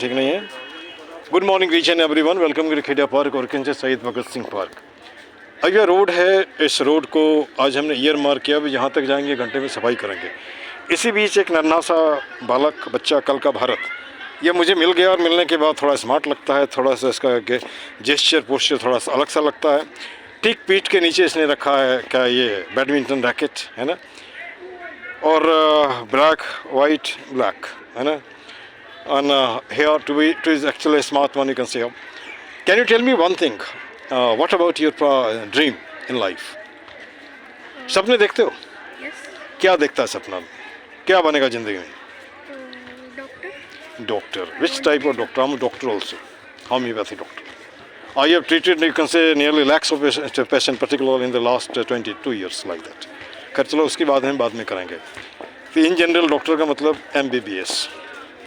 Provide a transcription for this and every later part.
ठीक नहीं है. Good morning reach and everyone, welcome to Kheda park और किंचे शहीद भगत सिंह पार्क. अब यह रोड है, इस रोड को आज हमने ईयर मार्क किया, भी जहाँ तक जाएंगे घंटे में सफाई करेंगे. इसी बीच एक नन्हा सा बालक बच्चा, कल का भारत, ये मुझे मिल गया और मिलने के बाद थोड़ा स्मार्ट लगता है, थोड़ा सा इसका जेस्चर पोस्चर थोड़ा सा अलग सा लगता है. ठीक पीठ के नीचे इसने रखा है क्या, ये बैडमिंटन रैकेट है ना, और ब्लैक वाइट ब्लैक है ना. And here to is actually a smart one, you can say. Can you tell me one thing? What about your dream in life? सपने देखते हो? Yes. क्या देखता है सपना में? क्या बनेगा जिंदगी में? Doctor. Doctor. Which type of doctor? I'm a doctor also. Homeopathy doctor. I have treated, you can say, nearly lakhs of patients, particularly in the last 22 years like that. खैर चलो उसकी बात हम बाद में करेंगे. तो इन जनरल डॉक्टर का मतलब MBBS,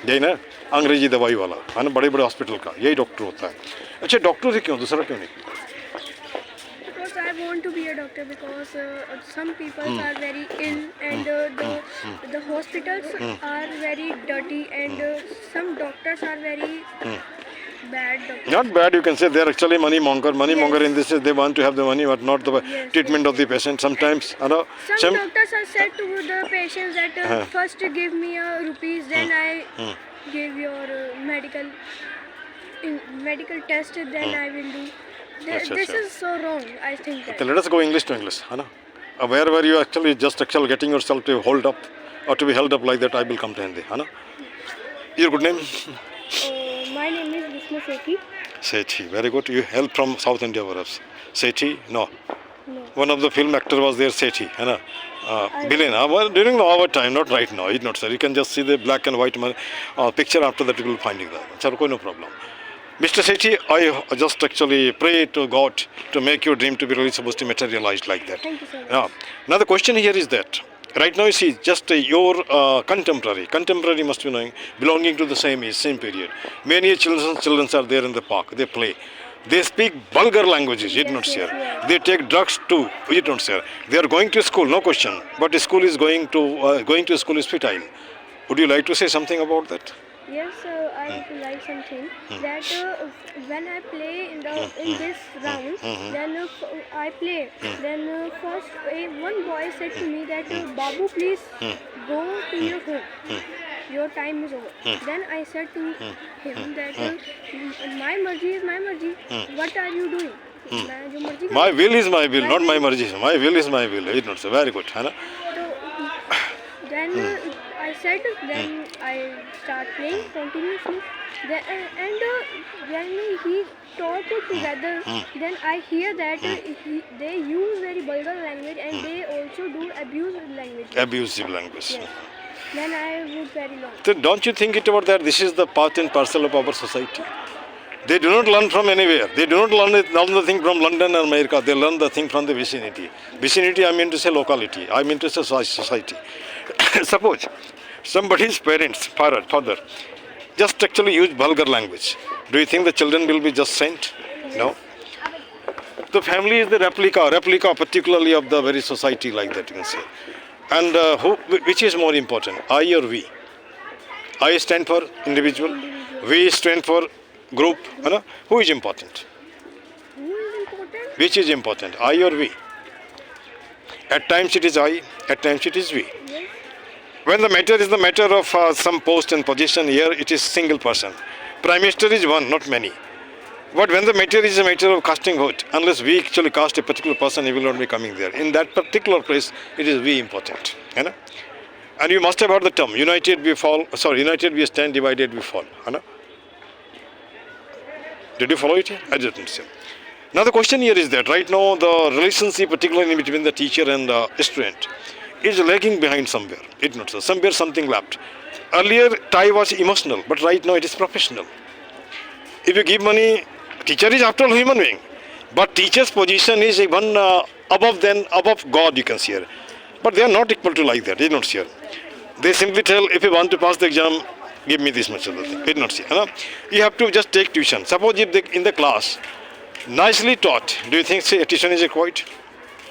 यही ना, अंग्रेजी दवाई वाला है ना, बड़े बड़े हॉस्पिटल का यही डॉक्टर होता है. अच्छा, डॉक्टर ही क्यों, दूसरा क्यों नहीं? Because I want to be a doctor because some people are very ill and the hospitals are very dirty and some doctors are very bad doctors. Not bad, you can say they are actually money monger. Money Yes. monger in this is they want to have the money but not the Yes, treatment of the patient. Sometimes, you know, Some doctors have said to the patients that first give me rupees, then I give your medical test, then I will do. Achha, This achha. is so wrong, I think that. So let us go English to English, है ना. Wherever you actually getting yourself to hold up or to be held up like that, I will come to Hindi, है ना. Your good name? My name is Vishnu Sethi. Sethi, very good. You hail from South India perhaps. Sethi, no. No. One of the film actor was there, Sethi, है ना. Villain, during our time, not right now, not sir. You can just see the black and white picture. After that, you will finding that. Chalo, no problem. Mr. Sethi, I just actually pray to God to make your dream to be really supposed to materialize like that. Thank you so much. Now the question here is that right now you see just your contemporary must be knowing, belonging to the same age, same period. Many children are there in the park. They play. They speak vulgar languages, you not sir. yes. They take drugs too, you don't sir. They are going to school, no question. But school is going to school is futile. Would you like to say something about that? Yes, I would like something that when I play in this round, then I play. Then first one boy said to me that Babu, please go to your home. Your time is over. Then I said to him that my marji is my marji. What are you doing? मैं जो मर्जी My will is my will, not my marji. My will is my will. You not sir. Very good, है ना. Then I said, then I start playing continuously. Then, and when he talk together, then I hear that they use very vulgar language and they also do abusive language. Abusive language. Yes. Then I would very long. So don't you think it about that? This is the part and parcel of our society. They do not learn from anywhere. They do not learn the thing from London or America. They learn the thing from the vicinity. Vicinity, I mean to say locality. I mean to say society. Suppose somebody's parents, father, just actually use vulgar language. Do you think the children will be just sent? No. The family is the replica particularly of the very society like that, you can say. And which is more important, I or we? I stand for individual, we stand for group. Who is important? Who is important? Which is important, I or we? At times it is I, at times it is we. Yes. When the matter is the matter of some post and position, here it is single person. Prime Minister is one, not many. But when the matter is a matter of casting vote, unless we actually cast a particular person, he will not be coming there. In that particular place, it is we important. And you must have heard the term, united we stand, divided we fall. Did you follow it? I didn't say. Now the question here is that right now the relationship, particularly between the teacher and the student, is lagging behind somewhere. It not so. Somewhere something lapped. Earlier tie was emotional, but right now it is professional. If you give money, teacher is after all human being, but teacher's position is one above God, you can see here. But they are not equal to like that. They not see. They simply tell, if you want to pass the exam, give me this much of the thing. They not see. You have to just take tuition. Suppose if in the class nicely taught, do you think say tuition is required?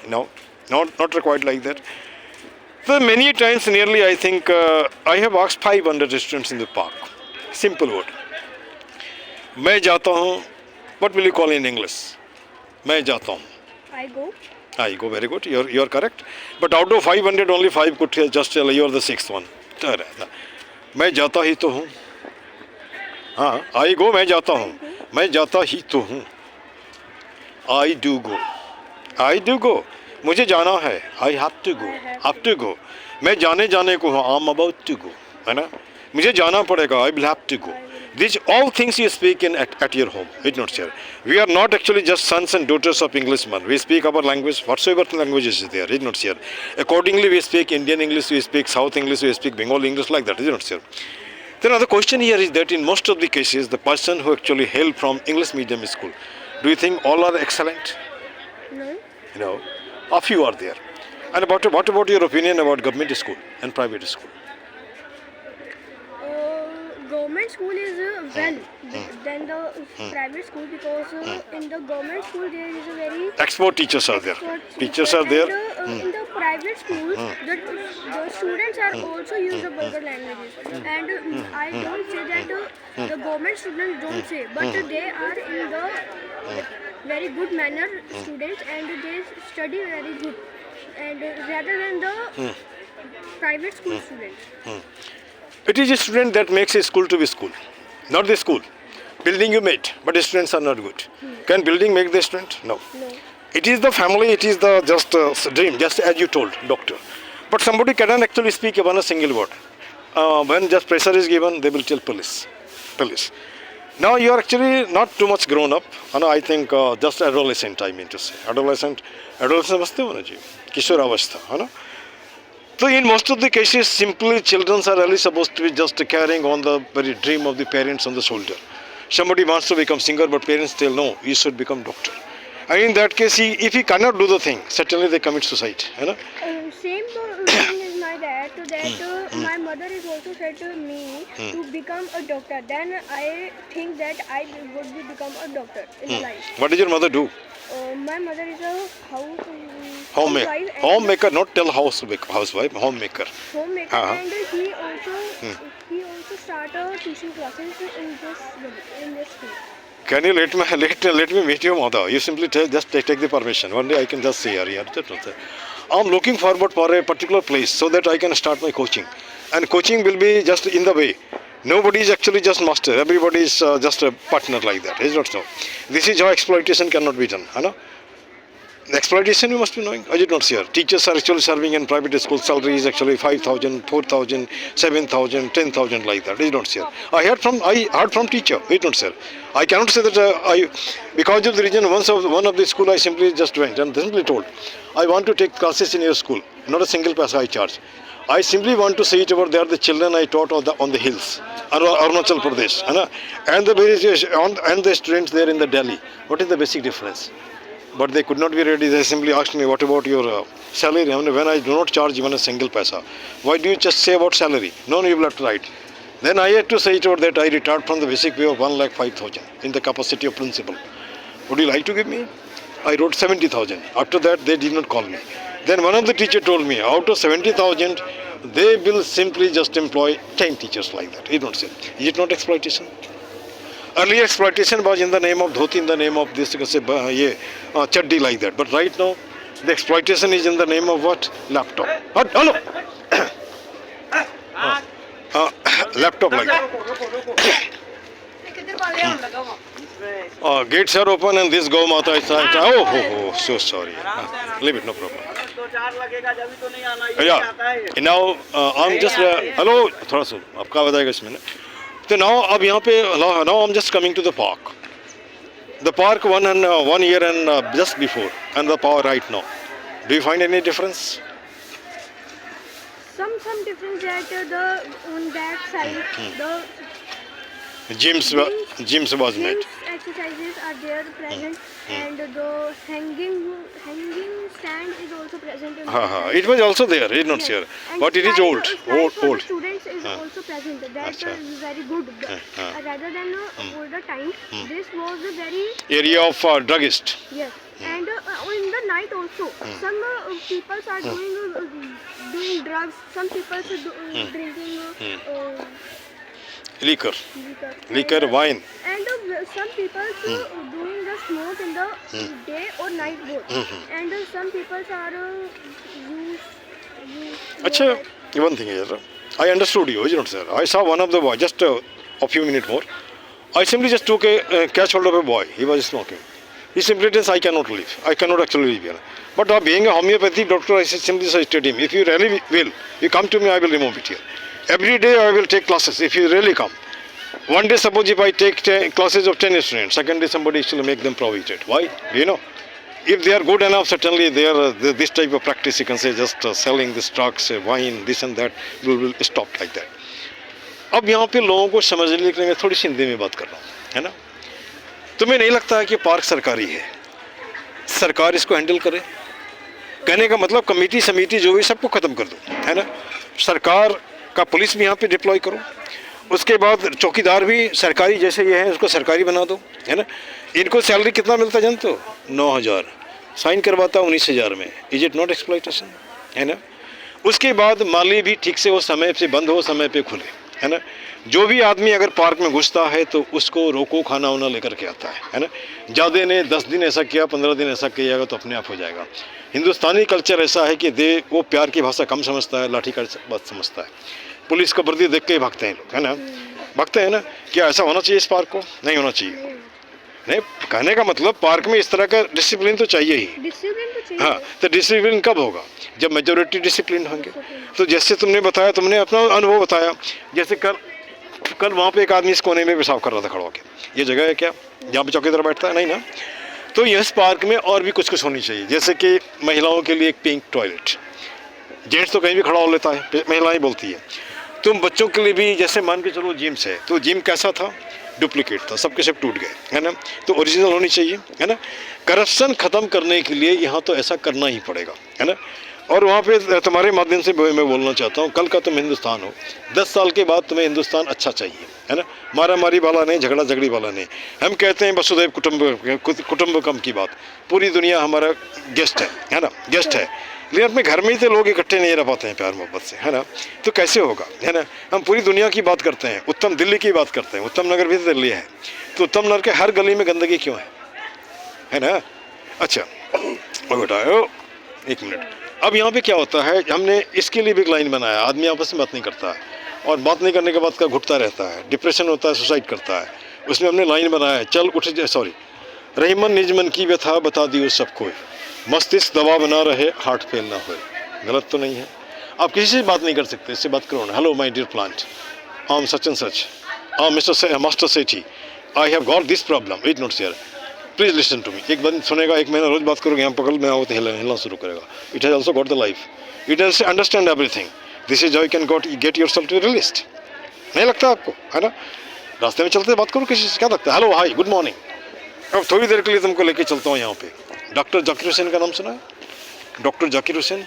No, not required like that. So many times, nearly I think I have asked 500 students in the park. Simple word. मैं जाता हूँ. What will you call in English? मैं जाता हूँ. I go. I go. Very good. You're correct. But out of 500, only 5 could just tell you are the sixth one. मैं जाता ही तो हूँ. हाँ. I go. मैं जाता हूँ. मैं जाता ही तो हूँ. I do go. I do go. मुझे जाना है. I have to go. Have to go. मैं जाने को हूँ. I'm about to go. है ना? मुझे जाना पड़ेगा. I will have to go. These all things you speak in at your home. It's not here. We are not actually just sons and daughters of Englishmen. We speak our language, whatsoever languages is there. It's not here. Accordingly, we speak Indian English, we speak South English, we speak Bengali English like that. It's not here. Then another question here is that in most of the cases, the person who actually hail from English medium school, do you think all are excellent? No. No. A few are there. And what about your opinion about government school and private school? Government school is well than the private school because in the government school there is a very Expert teachers are there. expert Teachers teacher are there. and in the private schools the students are also use the vulgar languages and I don't say that the government students don't say but they are in the very good manner students and they study very good and rather than the private school students. It is a student that makes a school to be school, not the school. Building you made, but the students are not good. Can building make the student? No. No. It is the family, it is the just dream, just as you told, doctor. But somebody cannot actually speak even a single word. When just pressure is given, they will tell police. Police. Now you are actually not too much grown up. And I think just adolescent, I mean to say. Adolescent मस्ते होना चाहिए. किशोर अवस्था, है ना? So in most of the cases, simply children are really supposed to be just carrying on the very dream of the parents on the shoulder. Somebody wants to become singer, but parents tell no, you should become doctor. And in that case, if he cannot do the thing, certainly they commit suicide. You know? Same thing is my dad. That my mother is also said to me to become a doctor. Then I think that I would be become a doctor in life. What did your mother do? My mother is a Homemaker. housewife and Homemaker, not tell housewife, homemaker. homemaker, Uh-huh. and he also started tuition classes in this school. Can you let me meet your mother? You simply just take the permission. One day I can just see her here. I'm looking forward for a particular place so that I can start my coaching. And coaching will be just in the way. Nobody is actually just master. Everybody is just a partner like that. Is not so. This is how exploitation cannot be done. You know? Exploitation you must be knowing. I did not see her. Teachers are actually serving in private school. Salary is actually 5,000, 4,000, 7,000, 10,000 like that. I did not see her. I heard from teacher. I did not see her. I cannot say that because of the reason one of the school I simply just went and simply told, I want to take classes in your school. Not a single paisa I charge. I simply want to see it over there. The children I taught on the hills, Arunachal Pradesh, and the students there in the Delhi. What is the basic difference? But they could not be ready. They simply asked me, what about your salary? When I do not charge even a single paisa. Why do you just say about salary? No, you will have to write. Then I had to say it over that I retired from the basic pay of 1,05,000 in the capacity of principal. Would you like to give me? I wrote 70,000. After that, they did not call me. Then one of the teacher told me, out of 70,000, they will simply just employ 10 teachers like that. You don't say. Is it not exploitation? Earlier exploitation was in the name of dhoti, in the name of this chaddi like that. But right now, the exploitation is in the name of what? Laptop. Hello. Laptop like that. Gates are open and this Gau Mata is so sorry. Leave it, no problem. Yeah. Now I'm just hello. थोड़ा सा आपका बताएगा इसमें ना. So now अब यहाँ पे now I'm just coming to the park. The park 1 year and just before and the power right now. Do you find any difference? Some difference that on that side the gyms was made. Exercises are there present and the hanging stand is also present. It was also there, it's not here. But it is old. For students is also present. That is very good. Rather than older times, this was a very area of druggist. Yes, and in the night also, some people are doing drugs. Some people are drinking. liquor, liquor, wine. And some people doing the smoke in the day or night both. And some people are use Acha, one thing is, I understood you, isn't it, sir? I saw one of the boys, just a few minutes more. I simply just took a catch hold of a boy. He was smoking. He simply says, I cannot leave. I cannot actually leave here. But being a homeopathic doctor, I simply suggested him, if you really will, you come to me, I will remove it here. Every day I will take classes, if you really come. One day, suppose if I take classes of 10 students, second day somebody will make them prohibited. Why? Do you know? If they are good enough, certainly they are this type of practice, you can say, just selling this drugs, wine, this and that, will stop like that. अब यहाँ पे लोगों को समझने के लिए मैं थोड़ी सी हिंदी में बात कर रहा हूँ, है ना? तुम्हें नहीं लगता है कि पार्क सरकारी है, सरकार इसको हैंडल करे? कहने का मतलब कमेटी समिति जो भी सबको ख़त्म कर दो, है ना? सरकार का पुलिस भी यहाँ पे डिप्लॉय करो, उसके बाद चौकीदार भी सरकारी जैसे ये हैं उसको सरकारी बना दो, है ना? इनको सैलरी कितना मिलता जानते हो? 9,000, साइन करवाता 19,000 में. Is it not exploitation? है ना? उसके बाद माली भी ठीक से वो समय से बंद हो, समय पे खुले, है ना? जो भी आदमी अगर पार्क में घुसता है तो उसको रोको, खाना वाना लेकर के आता है ना? ज़्यादा ने 10 दिन ऐसा किया, 15 दिन ऐसा किया तो अपने आप हो जाएगा. हिंदुस्तानी कल्चर ऐसा है कि वो प्यार की भाषा कम समझता है, लाठी का बात समझता है. पुलिस का वर्दी देख के ही भागते हैं लोग, है ना? भागते हैं ना? क्या ऐसा होना चाहिए इस पार्क को? नहीं होना चाहिए. नहीं, कहने का मतलब पार्क में इस तरह का डिसिप्लिन तो चाहिए ही. डिसिप्लिन तो चाहिए. हाँ, तो डिसिप्लिन कब होगा? जब मेजोरिटी डिसिप्लिन होंगे. तो जैसे तुमने बताया, तुमने अपना अनुभव बताया, जैसे कल वहाँ पे एक आदमी इस कोने में पेशाब कर रहा था खड़ा होकर. ये जगह है क्या जहाँ पे चौकीदार बैठता है? नहीं ना. तो इस पार्क में और भी कुछ होनी चाहिए, जैसे कि महिलाओं के लिए एक पिंक टॉयलेट. जेंट्स तो कहीं भी खड़ा हो लेता है, महिलाएं बोलती है. तुम बच्चों के लिए भी, जैसे मान के चलो जिम्स है, तो जिम कैसा था? डुप्लीकेट था, सबके सब टूट गए, है ना? तो ओरिजिनल होनी चाहिए, है ना? करप्शन ख़त्म करने के लिए यहाँ तो ऐसा करना ही पड़ेगा, है ना? और वहाँ पे तुम्हारे माध्यम से मैं बोलना चाहता हूँ, कल का तुम हिंदुस्तान हो, 10 साल के बाद तुम्हें हिंदुस्तान अच्छा चाहिए, है ना? मारा मारी वाला नहीं, झगड़ा झगड़ी वाला नहीं. हम कहते हैं वसुधैव कुटुंबकम की बात. पूरी दुनिया हमारा गेस्ट है ना? गेस्ट है. लेकिन अपने घर में ही तो लोग इकट्ठे नहीं रह पाते हैं प्यार मोहब्बत से, है ना? तो कैसे होगा, है ना? हम पूरी दुनिया की बात करते हैं, उत्तम दिल्ली की बात करते हैं, उत्तम नगर भी तो दिल्ली है, तो उत्तम नगर के हर गली में गंदगी क्यों है ना? अच्छा बेटा, एक मिनट. अब यहाँ पे क्या होता है, हमने इसके लिए भी एक लाइन बनाया, आदमी आपस में बात नहीं करता है, और बात नहीं करने के बाद का घुटता रहता है, डिप्रेशन होता है, सुसाइड करता है. उसमें हमने लाइन बनाया है, चल उठ सॉरी रहीमन निज मन की व्यथा बता दी उस सबको, मस्तिष्क दवा बना रहे, हार्ट फेल ना हो. गलत तो नहीं है? आप किसी से बात नहीं कर सकते, इससे बात करो ना. Hello my dear plant, I am such and such, master Sethi, I have got this problem, it not share, please listen to me. एक बार सुनेगा, एक महीना रोज बात करोगे, यहाँ पकड़ में आओ तो हिलना शुरू करेगा. It has also got the life, it has understand everything. This is how you can get yourself to realist. नहीं लगता आपको, है ना? रास्ते में चलते बात करो किसी से, क्या लगता है? Hello hi good morning. अब थोड़ी देर के लिए तुमको लेके चलता हूँ यहाँ पे. डॉक्टर जाकिर हुसैन का नाम सुना है? Doctor Zakir Hussain,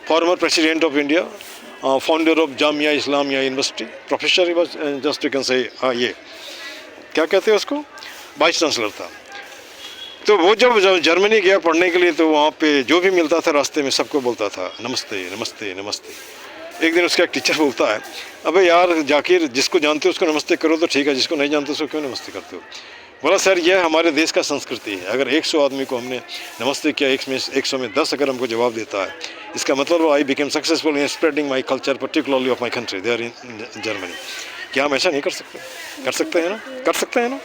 former president of India, founder of Jamia Islamia university, professor ही बस, जस्ट यू कैन से, ये क्या कहते हैं उसको, वाइस चांसलर था. तो वो जब जर्मनी गया पढ़ने के लिए, तो वहाँ पे जो भी मिलता था रास्ते में सबको बोलता था नमस्ते नमस्ते नमस्ते. एक दिन उसका एक टीचर बोलता है, अबे यार जाकिर, जिसको जानते हो उसको नमस्ते करो तो ठीक है, जिसको नहीं जानते उसको क्यों नमस्ते करते हो? बोला सर यह हमारे देश का संस्कृति है, अगर 100 आदमी को हमने नमस्ते किया, 100 में 10 अगर हमको जवाब देता है, इसका मतलब I became successful in spreading my culture particularly of my country, they are in Germany. क्या हम ऐसा नहीं कर सकते? कर सकते हैं ना? कर सकते हैं ना?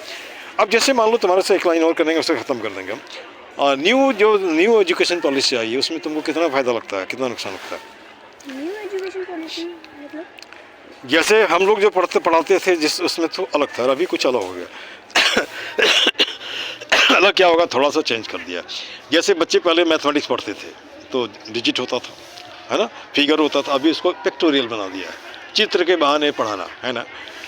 अब जैसे मान लो तुम्हारे से एक लाइन और करेंगे, उससे ख़त्म कर देंगे हम. न्यू एजुकेशन पॉलिसी आई है, उसमें तुमको कितना फ़ायदा लगता है, कितना नुकसान लगता है? न्यू एजुकेशन पॉलिसी मतलब जैसे हम लोग जो पढ़ाते थे, जिस उसमें तो अलग था, अभी कुछ अलग हो गया. अलग क्या होगा, थोड़ा सा चेंज कर दिया. जैसे बच्चे पहले मैथमेटिक्स पढ़ते थे तो डिजिट होता था, है ना, फिगर होता था, अभी उसको पिक्टोरियल बना दिया है, चित्र के बहाने पढ़ाना, है ना.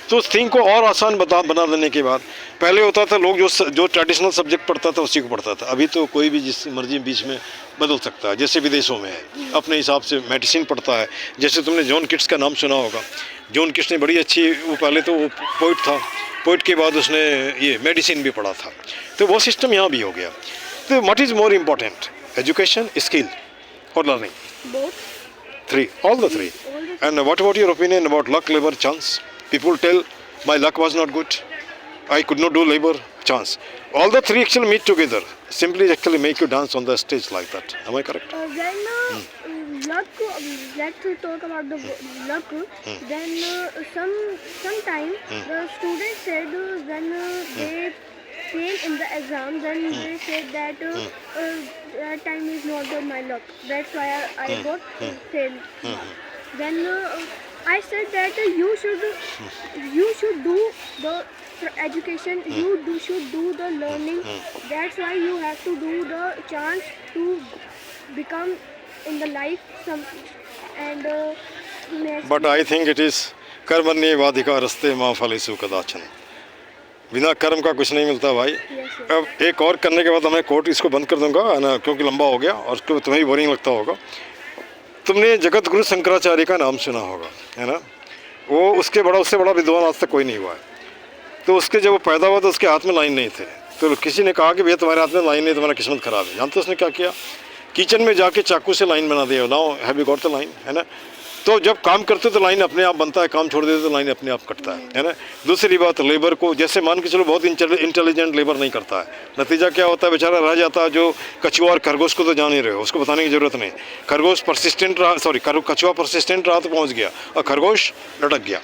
तो उस थिंग को और आसान बना देने के बाद, पहले होता था लोग जो ट्रेडिशनल सब्जेक्ट पढ़ता था उसी को पढ़ता था, अभी तो कोई भी जिस मर्जी बीच में बदल सकता है. जैसे विदेशों में है, अपने हिसाब से मेडिसिन पढ़ता है. जैसे तुमने जॉन किट्स का नाम सुना होगा. जॉन किट्स ने बड़ी अच्छी, वो पहले तो वो पोइट था, पोइट के बाद उसने ये मेडिसिन भी पढ़ा था. तो वो सिस्टम यहाँ भी हो गया. तो what is more important, education, skill और learning? both. 3, all the 3. And what about your opinion about luck, labor, chance? People tell my luck was not good. I could not do labor. Chance. All the three actually meet together. Simply actually make you dance on the stage like that. Am I correct? Then luck. Let's talk about the luck. Then sometime the students said when they fail in the exam, then they said that that time is not my luck. That's why I got fail. Then I said that you should do the education. You should do the learning. That's why you have to do the chance to become in the life some and But I think it is कर्मण्येवाधिकारस्ते मा फलेषु कदाचन. बिना कर्म का कुछ नहीं मिलता भाई. अब एक और करने के बाद मैं कोर्ट इसको बंद कर दूंगा है ना, क्योंकि लंबा हो गया और उसको तुम्हें बोरिंग लगता होगा. तुमने जगत गुरु शंकराचार्य का नाम सुना होगा, है ना. वो उससे बड़ा विद्वान आज तक कोई नहीं हुआ है. तो उसके जब वो पैदा हुआ तो उसके हाथ में लाइन नहीं थे. तो किसी ने कहा कि भैया तुम्हारे हाथ में लाइन नहीं, तुम्हारा किस्मत खराब है. जानते उसने क्या किया? किचन में जाके चाकू से लाइन बना दिया. Now have you got the line, है ना. तो जब काम करते तो लाइन अपने आप बनता है, काम छोड़ देते तो लाइन अपने आप कटता है ना. दूसरी बात, लेबर को जैसे मान के चलो बहुत इंटेलिजेंट लेबर नहीं करता है. नतीजा क्या होता है? बेचारा रह जाता है. जो कछुआ और खरगोश को तो जान ही रहे हो, उसको बताने की ज़रूरत नहीं. खरगोश परसिस्टेंट रहा, कछुआ परसिस्टेंट रहा तो पहुंच गया और खरगोश लटक गया.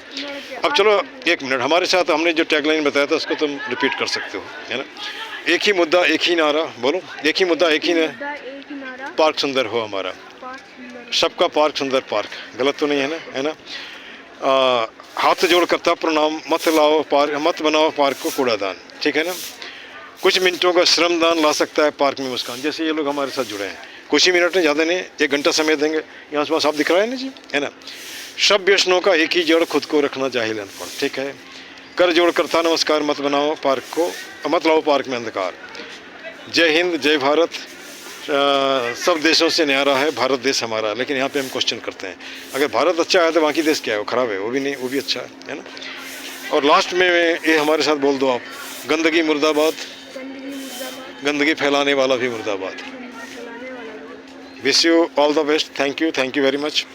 अब चलो एक मिनट, हमारे साथ हमने जो टैगलाइन बताया था उसको तुम रिपीट कर सकते हो, है ना. एक ही मुद्दा एक ही नारा, बोलो. एक ही मुद्दा एक ही नारा, पार्क सुंदर हो हमारा. सबका पार्क सुंदर पार्क, गलत तो नहीं है ना, है ना. हाथ जोड़ करता प्रणाम, मत बनाओ पार्क को कूड़ादान. ठीक है ना. कुछ मिनटों का श्रमदान ला सकता है पार्क में मुस्कान. जैसे ये लोग हमारे साथ जुड़े हैं, कुछ ही मिनट में, ज़्यादा नहीं, 1 घंटा समय देंगे. यहाँ आसपास आप दिख रहा है ना जी, है ना. सब व्यसनों का एक ही जड़, खुद को रखना जाहिल अनपढ़. ठीक है. कर जोड़ करता नमस्कार, मत बनाओ पार्क को, मत लाओ पार्क में अंधकार. जय हिंद, जय भारत. सब देशों से न्यारा है भारत देश हमारा. लेकिन यहाँ पे हम क्वेश्चन करते हैं, अगर भारत अच्छा है तो बाकी देश क्या है? वो ख़राब है? वो भी नहीं, वो भी अच्छा है ना. और लास्ट में ये हमारे साथ बोल दो आप, गंदगी मुर्दाबाद, गंदगी फैलाने वाला भी मुर्दाबाद. Wish you all the best. Thank you very much.